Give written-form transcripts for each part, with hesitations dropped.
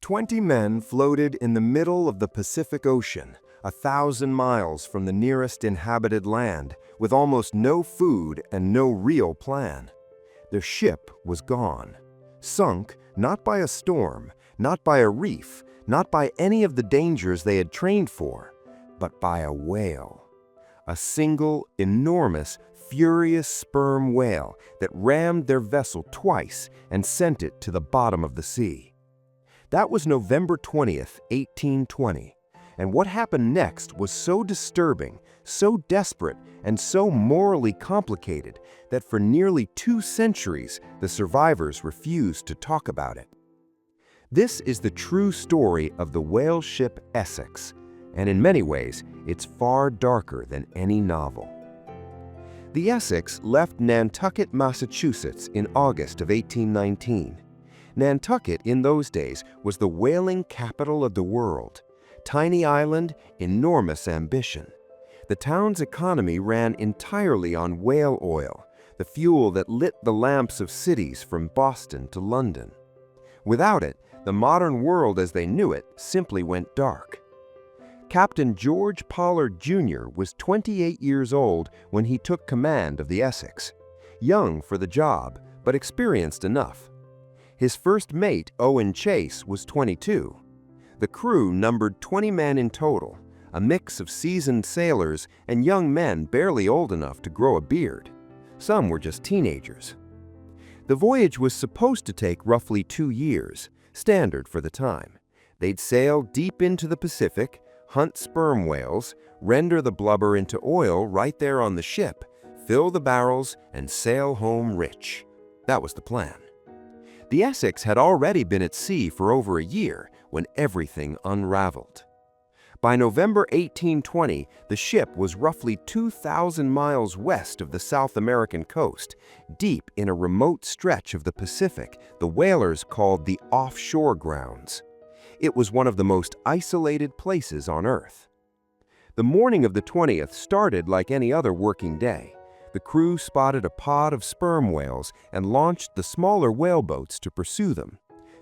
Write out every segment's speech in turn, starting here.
20 men floated in the middle of the Pacific Ocean, 1,000 miles from the nearest inhabited land, with almost no food and no real plan. Their ship was gone, sunk not by a storm, not by a reef, not by any of the dangers they had trained for, but by a whale. A single, enormous, furious sperm whale that rammed their vessel twice and sent it to the bottom of the sea. That was November 20th, 1820, and what happened next was so disturbing, so desperate, and so morally complicated that for nearly 2 centuries the survivors refused to talk about it. This is the true story of the Whaleship Essex, and in many ways it's far darker than any novel. The Essex left Nantucket, Massachusetts in August of 1819. Nantucket in those days was the whaling capital of the world. Tiny island, enormous ambition. The town's economy ran entirely on whale oil, the fuel that lit the lamps of cities from Boston to London. Without it, the modern world as they knew it simply went dark. Captain George Pollard Jr. was 28 years old when he took command of the Essex. Young for the job, but experienced enough. His first mate, Owen Chase, was 22. The crew numbered 20 men in total, a mix of seasoned sailors and young men barely old enough to grow a beard. Some were just teenagers. The voyage was supposed to take roughly 2 years, standard for the time. They'd sail deep into the Pacific, hunt sperm whales, render the blubber into oil right there on the ship, fill the barrels, and sail home rich. That was the plan. The Essex had already been at sea for over a year when everything unraveled. By November 1820, the ship was roughly 2,000 miles west of the South American coast, deep in a remote stretch of the Pacific the whalers called the offshore grounds. It was one of the most isolated places on Earth. The morning of the 20th started like any other working day. The crew spotted a pod of sperm whales and launched the smaller whaleboats to pursue them.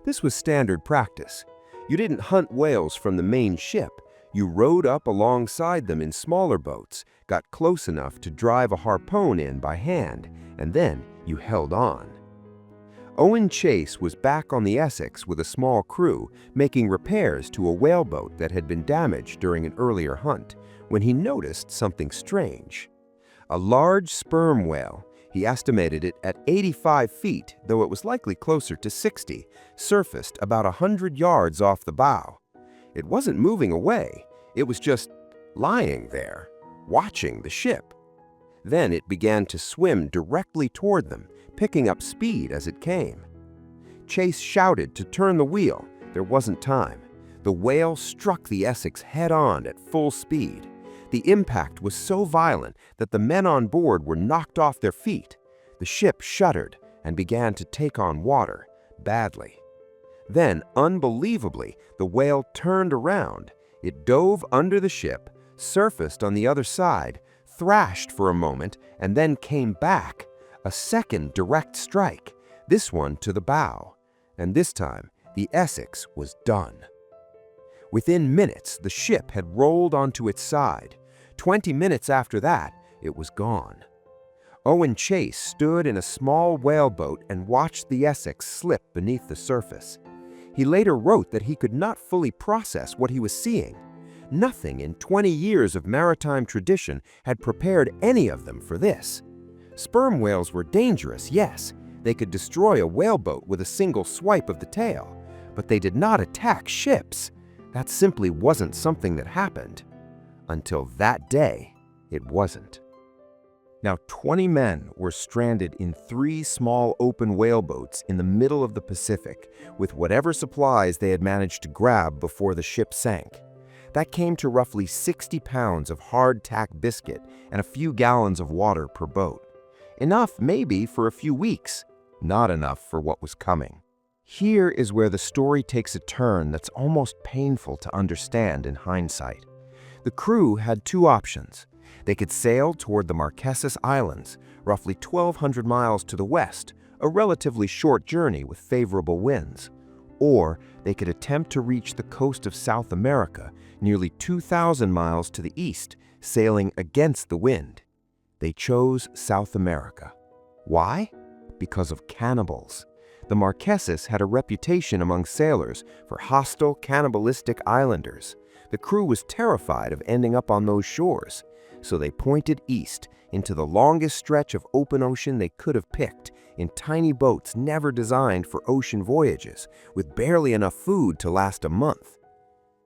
This was standard practice. You didn't hunt whales from the main ship. You rowed up alongside them in smaller boats, got close enough to drive a harpoon in by hand, and then you held on. Owen Chase was back on the Essex with a small crew, making repairs to a whaleboat that had been damaged during an earlier hunt, when he noticed something strange. A large sperm whale, he estimated it at 85 feet, though it was likely closer to 60, surfaced about 100 yards off the bow. It wasn't moving away, it was just lying there, watching the ship. Then it began to swim directly toward them, picking up speed as it came. Chase shouted to turn the wheel. There wasn't time. The whale struck the Essex head-on at full speed. The impact was so violent that the men on board were knocked off their feet. The ship shuddered and began to take on water, badly. Then, unbelievably, the whale turned around. It dove under the ship, surfaced on the other side, thrashed for a moment, and then came back. A second direct strike, this one to the bow. And this time, the Essex was done. Within minutes, the ship had rolled onto its side. 20 minutes after that, it was gone. Owen Chase stood in a small whaleboat and watched the Essex slip beneath the surface. He later wrote that he could not fully process what he was seeing. Nothing in 20 years of maritime tradition had prepared any of them for this. Sperm whales were dangerous, yes. They could destroy a whaleboat with a single swipe of the tail. But they did not attack ships. That simply wasn't something that happened. Until that day, it wasn't. Now, 20 men were stranded in 3 small open whaleboats in the middle of the Pacific with whatever supplies they had managed to grab before the ship sank. That came to roughly 60 pounds of hardtack biscuit and a few gallons of water per boat. Enough, maybe, for a few weeks. Not enough for what was coming. Here is where the story takes a turn that's almost painful to understand in hindsight. The crew had 2 options. They could sail toward the Marquesas Islands, roughly 1,200 miles to the west, a relatively short journey with favorable winds. or they could attempt to reach the coast of South America, nearly 2,000 miles to the east, sailing against the wind. They chose South America. Why? Because of cannibals. The Marquesas had a reputation among sailors for hostile, cannibalistic islanders. The crew was terrified of ending up on those shores, so they pointed east into the longest stretch of open ocean they could have picked, in tiny boats never designed for ocean voyages, with barely enough food to last a month.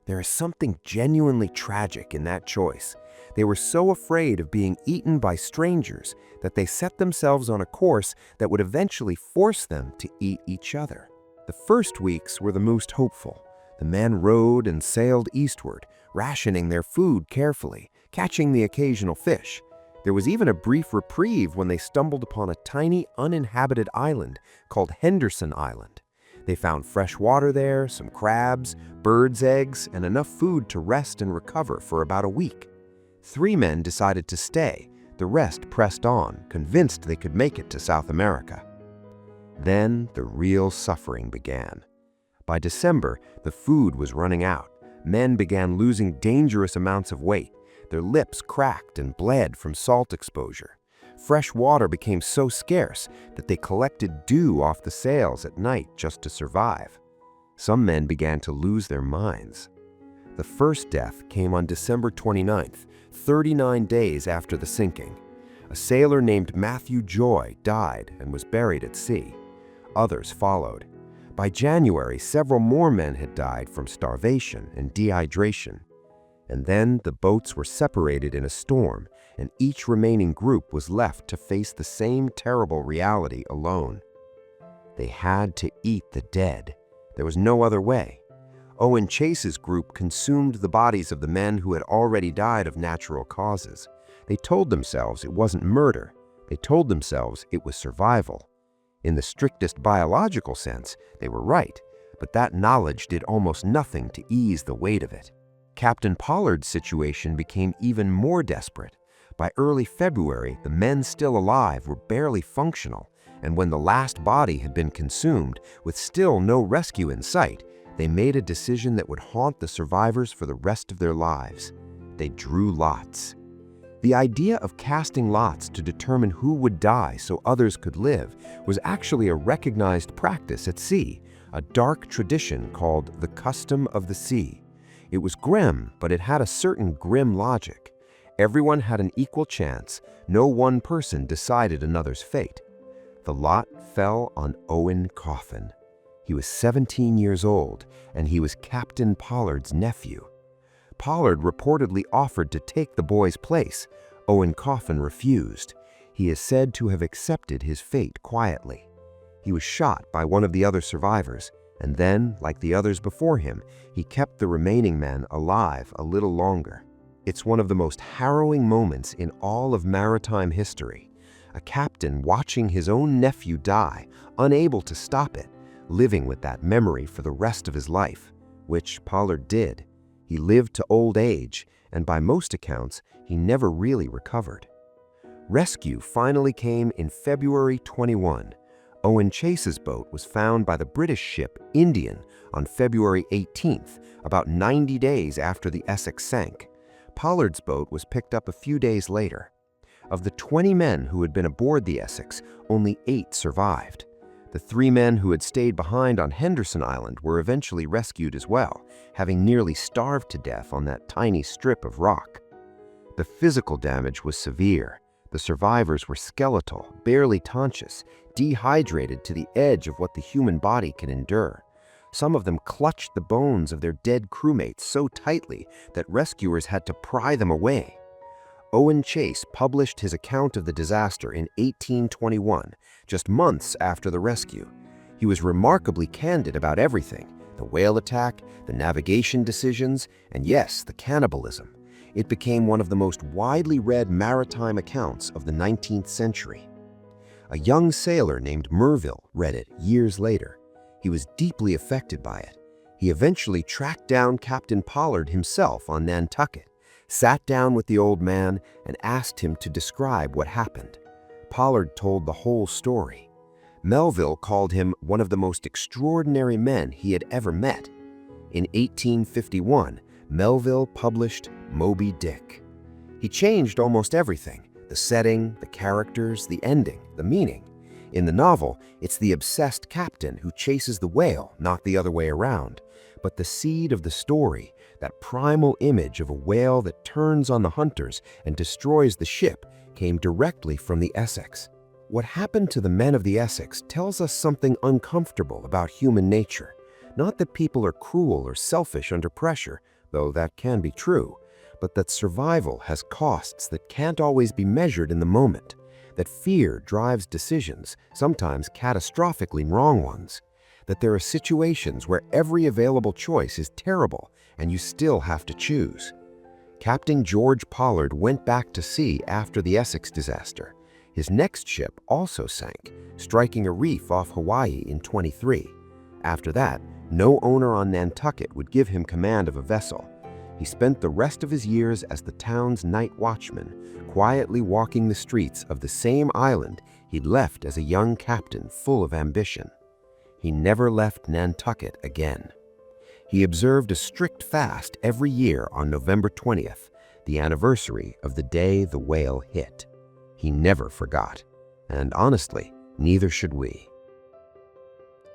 There is something genuinely tragic in that choice. They were so afraid of being eaten by strangers that they set themselves on a course that would eventually force them to eat each other. The first weeks were the most hopeful. The men rowed and sailed eastward, rationing their food carefully, catching the occasional fish. There was even a brief reprieve when they stumbled upon a tiny, uninhabited island called Henderson Island. They found fresh water there, some crabs, birds' eggs, and enough food to rest and recover for about a week. 3 men decided to stay. The rest pressed on, convinced they could make it to South America. Then the real suffering began. By December, the food was running out. Men began losing dangerous amounts of weight. Their lips cracked and bled from salt exposure. Fresh water became so scarce that they collected dew off the sails at night just to survive. Some men began to lose their minds. The first death came on December 29th, 39 days after the sinking. A sailor named Matthew Joy died and was buried at sea. Others followed. By January, several more men had died from starvation and dehydration. And then the boats were separated in a storm, and each remaining group was left to face the same terrible reality alone. They had to eat the dead. There was no other way. Owen Chase's group consumed the bodies of the men who had already died of natural causes. They told themselves it wasn't murder. They told themselves it was survival. In the strictest biological sense, they were right, but that knowledge did almost nothing to ease the weight of it. Captain Pollard's situation became even more desperate. By early February, the men still alive were barely functional, and when the last body had been consumed, with still no rescue in sight, they made a decision that would haunt the survivors for the rest of their lives. They drew lots. The idea of casting lots to determine who would die so others could live was actually a recognized practice at sea, a dark tradition called the custom of the sea. It was grim, but it had a certain grim logic. Everyone had an equal chance. No one person decided another's fate. The lot fell on Owen Coffin. He was 17 years old, and he was Captain Pollard's nephew. Pollard reportedly offered to take the boy's place. Owen Coffin refused. He is said to have accepted his fate quietly. He was shot by one of the other survivors, and then, like the others before him, he kept the remaining men alive a little longer. It's one of the most harrowing moments in all of maritime history. A captain watching his own nephew die, unable to stop it, living with that memory for the rest of his life, which Pollard did. He lived to old age, and by most accounts, he never really recovered. Rescue finally came in February 21. Owen Chase's boat was found by the British ship Indian on February 18th, about 90 days after the Essex sank. Pollard's boat was picked up a few days later. Of the 20 men who had been aboard the Essex, only 8 survived. The 3 men who had stayed behind on Henderson Island were eventually rescued as well, having nearly starved to death on that tiny strip of rock. The physical damage was severe. The survivors were skeletal, barely conscious, dehydrated to the edge of what the human body can endure. Some of them clutched the bones of their dead crewmates so tightly that rescuers had to pry them away. Owen Chase published his account of the disaster in 1821, just months after the rescue. He was remarkably candid about everything: the whale attack, the navigation decisions, and yes, the cannibalism. It became one of the most widely read maritime accounts of the 19th century. A young sailor named Melville read it years later. He was deeply affected by it. He eventually tracked down Captain Pollard himself on Nantucket, sat down with the old man, and asked him to describe what happened. Pollard told the whole story. Melville called him one of the most extraordinary men he had ever met. In 1851, Melville published Moby Dick. He changed almost everything: the setting, the characters, the ending, the meaning. In the novel, it's the obsessed captain who chases the whale, not the other way around. But the seed of the story, that primal image of a whale that turns on the hunters and destroys the ship, came directly from the Essex. What happened to the men of the Essex tells us something uncomfortable about human nature. Not that people are cruel or selfish under pressure, though that can be true, but that survival has costs that can't always be measured in the moment, that fear drives decisions, sometimes catastrophically wrong ones, that there are situations where every available choice is terrible and you still have to choose. Captain George Pollard went back to sea after the Essex disaster. His next ship also sank, striking a reef off Hawaii in 23. After that, no owner on Nantucket would give him command of a vessel. He spent the rest of his years as the town's night watchman, quietly walking the streets of the same island he'd left as a young captain full of ambition. He never left Nantucket again. He observed a strict fast every year on November 20th, the anniversary of the day the whale hit. He never forgot, and honestly, neither should we.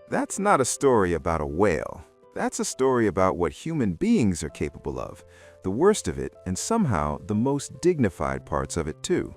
That's not a story about a whale. That's a story about what human beings are capable of, the worst of it, and somehow the most dignified parts of it too.